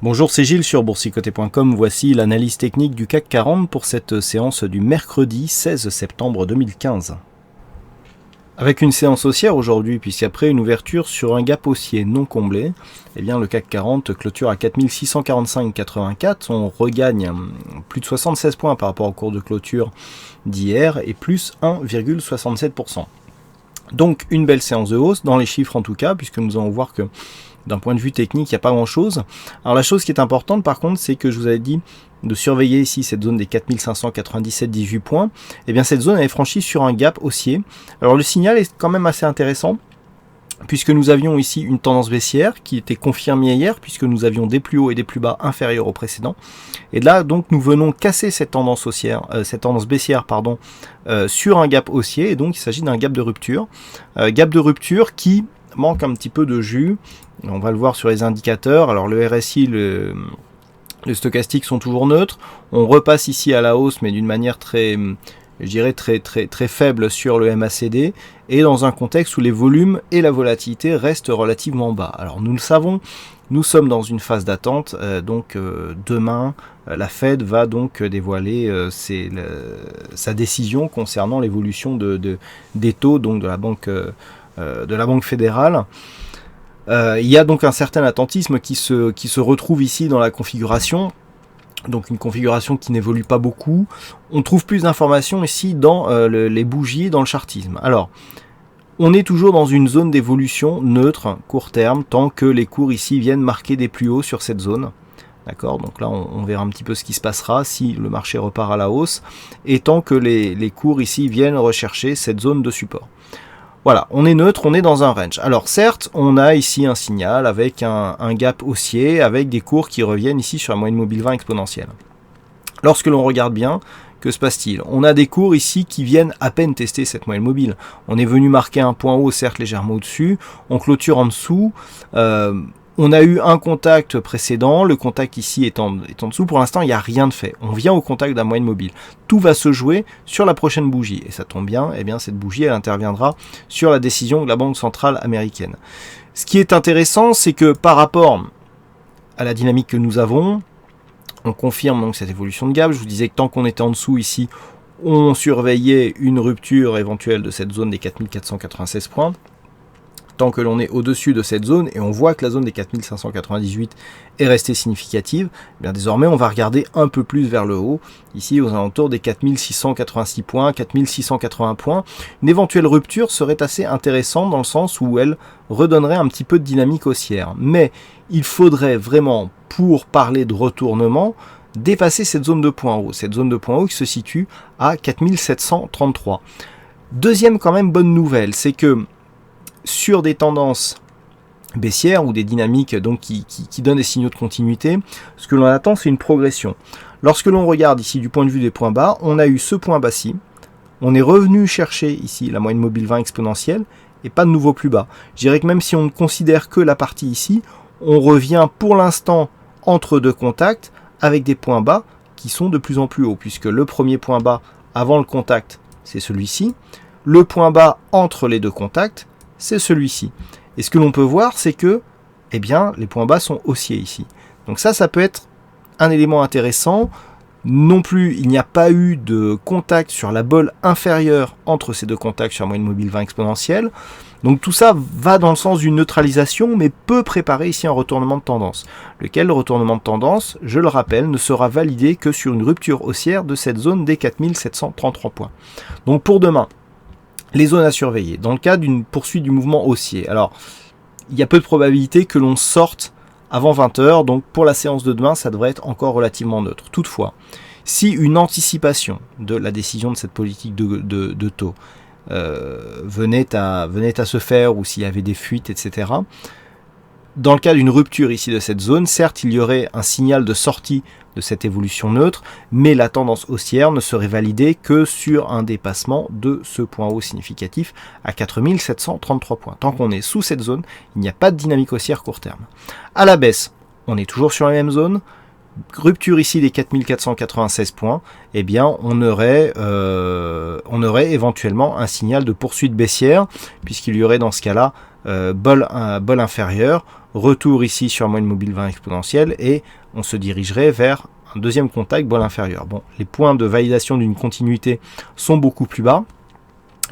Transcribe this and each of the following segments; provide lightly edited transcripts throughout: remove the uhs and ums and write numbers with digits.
Bonjour, c'est Gilles sur boursicoté.com. Voici l'analyse technique du CAC 40 pour cette séance du mercredi 16 septembre 2015. Avec une séance haussière aujourd'hui, puisqu'après une ouverture sur un gap haussier non comblé, eh bien le CAC 40 clôture à 4645,84. On regagne plus de 76 points par rapport au cours de clôture d'hier et plus 1,67%. Donc une belle séance de hausse, dans les chiffres en tout cas, puisque nous allons voir que d'un point de vue technique, il n'y a pas grand-chose. Alors la chose qui est importante par contre, c'est que je vous avais dit de surveiller ici cette zone des 4597,18 points. Et bien cette zone elle est franchie sur un gap haussier. Alors le signal est quand même assez intéressant, puisque nous avions ici une tendance baissière qui était confirmée hier, puisque nous avions des plus hauts et des plus bas inférieurs au précédent. Et là donc nous venons casser cette tendance haussière, baissière sur un gap haussier, et donc il s'agit d'un gap de rupture. Gap de rupture qui manque un petit peu de jus. On va le voir sur les indicateurs. Alors le RSI, le stochastique sont toujours neutres. On repasse ici à la hausse, mais d'une manière très faible sur le MACD, et dans un contexte où les volumes et la volatilité restent relativement bas. Alors nous le savons, nous sommes dans une phase d'attente, demain la Fed va donc dévoiler sa décision concernant l'évolution des taux donc de la Banque fédérale. Il y a donc un certain attentisme qui se retrouve ici dans la configuration, donc une configuration qui n'évolue pas beaucoup. On trouve plus d'informations ici dans les bougies, dans le chartisme. Alors, on est toujours dans une zone d'évolution neutre, court terme, tant que les cours ici viennent marquer des plus hauts sur cette zone. D'accord, donc là on verra un petit peu ce qui se passera si le marché repart à la hausse, et tant que les cours ici viennent rechercher cette zone de support. Voilà, on est neutre, on est dans un range. Alors certes, on a ici un signal avec un gap haussier, avec des cours qui reviennent ici sur la moyenne mobile 20 exponentielle. Lorsque l'on regarde bien, que se passe-t-il? On a des cours ici qui viennent à peine tester cette moyenne mobile. On est venu marquer un point haut, certes légèrement au-dessus, on clôture en dessous. On a eu un contact précédent, le contact ici est en dessous. Pour l'instant, il n'y a rien de fait. On vient au contact d'un moyenne mobile. Tout va se jouer sur la prochaine bougie. Et ça tombe bien, eh bien cette bougie, elle interviendra sur la décision de la Banque centrale américaine. Ce qui est intéressant, c'est que par rapport à la dynamique que nous avons, on confirme donc cette évolution de gap. Je vous disais que tant qu'on était en dessous ici, on surveillait une rupture éventuelle de cette zone des 4496 points. Tant que l'on est au-dessus de cette zone, et on voit que la zone des 4598 est restée significative, eh bien désormais on va regarder un peu plus vers le haut, ici aux alentours des 4686 points, 4680 points. Une éventuelle rupture serait assez intéressante dans le sens où elle redonnerait un petit peu de dynamique haussière. Mais il faudrait vraiment, pour parler de retournement, dépasser cette zone de point haut. Cette zone de point haut qui se situe à 4733. Deuxième quand même bonne nouvelle, c'est que sur des tendances baissières ou des dynamiques donc qui donnent des signaux de continuité, ce que l'on attend c'est une progression. Lorsque l'on regarde ici du point de vue des points bas, on a eu ce point bas-ci, on est revenu chercher ici la moyenne mobile 20 exponentielle et pas de nouveau plus bas. Je dirais que même si on ne considère que la partie ici, on revient pour l'instant entre deux contacts avec des points bas qui sont de plus en plus hauts, puisque le premier point bas avant le contact c'est celui-ci, le point bas entre les deux contacts c'est celui-ci. Et ce que l'on peut voir, c'est que eh bien, les points bas sont haussiers ici. Donc ça peut être un élément intéressant. Non plus, il n'y a pas eu de contact sur la bolle inférieure entre ces deux contacts sur la moyenne mobile 20 exponentielle. Donc tout ça va dans le sens d'une neutralisation, mais peut préparer ici un retournement de tendance. Le retournement de tendance, je le rappelle, ne sera validé que sur une rupture haussière de cette zone des 4733 points. Donc pour demain, les zones à surveiller, dans le cas d'une poursuite du mouvement haussier. Alors, il y a peu de probabilité que l'on sorte avant 20h, donc pour la séance de demain, ça devrait être encore relativement neutre. Toutefois, si une anticipation de la décision de cette politique de taux venait à se faire, ou s'il y avait des fuites, etc., dans le cas d'une rupture ici de cette zone, certes, il y aurait un signal de sortie de cette évolution neutre, mais la tendance haussière ne serait validée que sur un dépassement de ce point haut significatif à 4733 points. Tant qu'on est sous cette zone, il n'y a pas de dynamique haussière court terme. À la baisse, on est toujours sur la même zone. Rupture ici des 4496 points, eh bien on aurait éventuellement un signal de poursuite baissière, puisqu'il y aurait dans ce cas-là bol inférieur, retour ici sur moyenne mobile 20 exponentielle, et on se dirigerait vers un deuxième contact, bol inférieur. Bon, les points de validation d'une continuité sont beaucoup plus bas,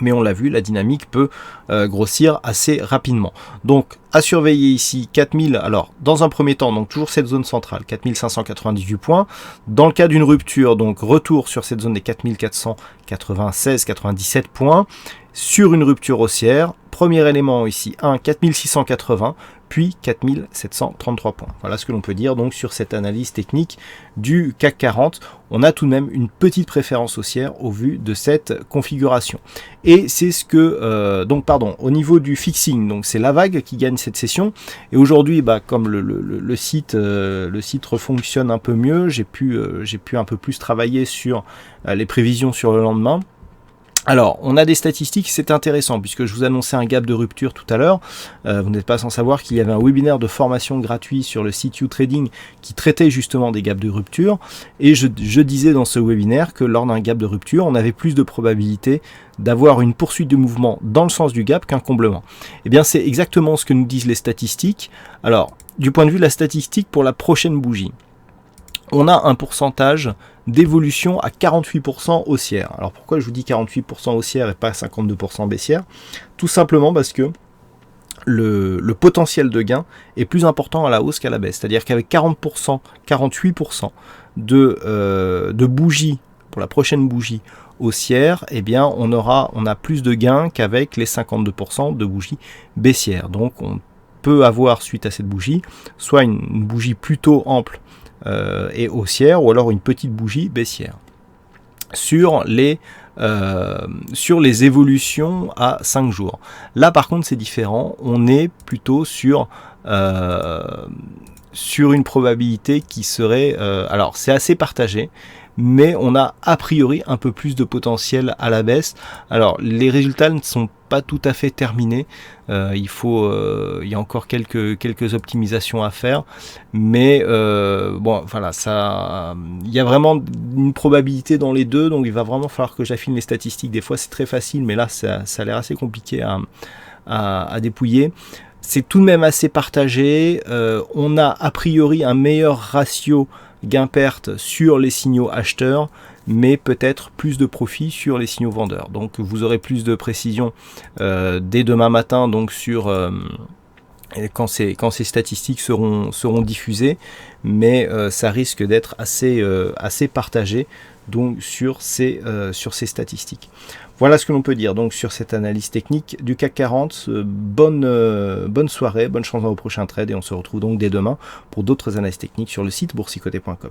mais on l'a vu, la dynamique peut grossir assez rapidement. Donc, à surveiller ici, 4000, alors, dans un premier temps, donc toujours cette zone centrale, 4598 points. Dans le cas d'une rupture, donc, retour sur cette zone des 4496-97 points. Sur une rupture haussière, premier élément ici, 4680, puis 4733 points. Voilà ce que l'on peut dire donc sur cette analyse technique du CAC 40. On a tout de même une petite préférence haussière au vu de cette configuration. Et c'est ce que, au niveau du fixing, donc c'est la vague qui gagne cette session. Et aujourd'hui, comme le site refonctionne un peu mieux, j'ai pu un peu plus travailler sur les prévisions sur le lendemain. Alors, on a des statistiques, c'est intéressant, puisque je vous annonçais un gap de rupture tout à l'heure. Vous n'êtes pas sans savoir qu'il y avait un webinaire de formation gratuit sur le site YouTrading qui traitait justement des gaps de rupture. Et je disais dans ce webinaire que lors d'un gap de rupture, on avait plus de probabilité d'avoir une poursuite de mouvement dans le sens du gap qu'un comblement. Eh bien, c'est exactement ce que nous disent les statistiques. Alors, du point de vue de la statistique pour la prochaine bougie, on a un pourcentage d'évolution à 48% haussière. Alors pourquoi je vous dis 48% haussière et pas 52% baissière? Tout simplement parce que le potentiel de gain est plus important à la hausse qu'à la baisse. C'est-à-dire qu'avec 40%, 48% de bougies, pour la prochaine bougie haussière, eh bien on a plus de gains qu'avec les 52% de bougies baissières. Donc on peut avoir, suite à cette bougie, soit une bougie plutôt ample et haussière, ou alors une petite bougie baissière. Sur les évolutions à 5 jours. Là par contre c'est différent, on est plutôt sur une probabilité qui serait... alors c'est assez partagé, mais on a a priori un peu plus de potentiel à la baisse. Alors les résultats ne sont pas tout à fait terminés, il y a encore quelques optimisations à faire, mais bon voilà, il y a vraiment une probabilité dans les deux, donc il va vraiment falloir que j'affine les statistiques. Des fois c'est très facile, mais là ça a l'air assez compliqué à dépouiller. C'est tout de même assez partagé, on a a priori un meilleur ratio gain-perte sur les signaux acheteurs, mais peut-être plus de profit sur les signaux vendeurs. Donc vous aurez plus de précision dès demain matin, donc sur quand ces statistiques seront diffusées, mais ça risque d'être assez partagé donc sur ces statistiques. Voilà ce que l'on peut dire donc sur cette analyse technique du CAC 40. Bonne soirée, bonne chance dans vos prochains trades, et on se retrouve donc dès demain pour d'autres analyses techniques sur le site boursicoté.com.